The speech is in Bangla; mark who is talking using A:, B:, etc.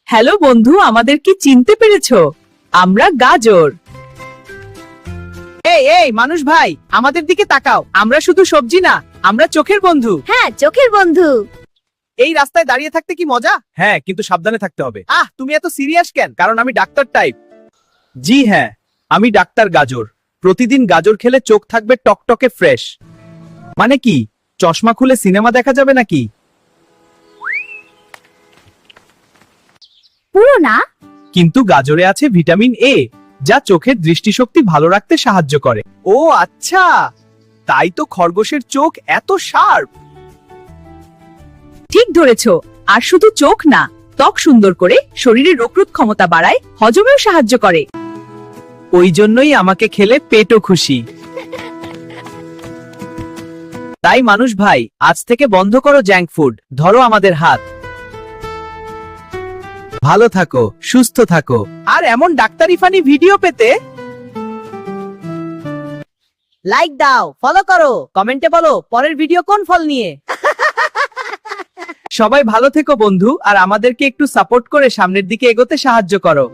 A: হ্যালো বন্ধু, আমাদের কি চিনতে পেরেছো? আমরা গাজর। এই এই মানুষ ভাই, আমাদের দিকে তাকাও। আমরা শুধু সবজি না, আমরা চোখের বন্ধু।
B: হ্যাঁ, চোখের বন্ধু।
A: এই রাস্তায় দাঁড়িয়ে থাকতে কি মজা? হ্যাঁ, কিন্তু সাবধানে থাকতে হবে। তুমি এত সিরিয়াস কেন? কারণ আমি ডাক্তার টাইপ। জি হ্যাঁ, আমি ডাক্তার গাজর। প্রতিদিন গাজর খেলে চোখ থাকবে টকটকে ফ্রেশ। মানে কি, চশমা খুলে সিনেমা দেখা যাবে নাকি?
B: পুরো না।
A: কিন্তু গাজরে আছে ভিটামিন এ, যা চোখের দৃষ্টিশক্তি ভালো রাখতে সাহায্য করে। ও আচ্ছা, তাই তো খরগোশের চোখ এত শার্প। ঠিক ধরেছো। আর শুধু চোখ না, ত্বক সুন্দর করে শরীরের রোগপ্রতিরোধ ক্ষমতা বাড়ায়, হজমেও সাহায্য করে। ওই জন্যই আমাকে খেলে পেটও খুশি। তাই মানুষ ভাই, আজ থেকে বন্ধ করো জাঙ্ক ফুড, ধরো আমাদের হাত। ভালো থাকো, সুস্থ থাকো। আর এমন ডাক্তারি ফানি ভিডিও পেতে
B: লাইক দাও, ফলো করো, কমেন্টে বলো পরের ভিডিও কোন ফল নিয়ে।
A: সবাই ভালো থেকো বন্ধু, আর আমাদেরকে একটু সাপোর্ট করে সামনের দিকে এগোতে সাহায্য করো।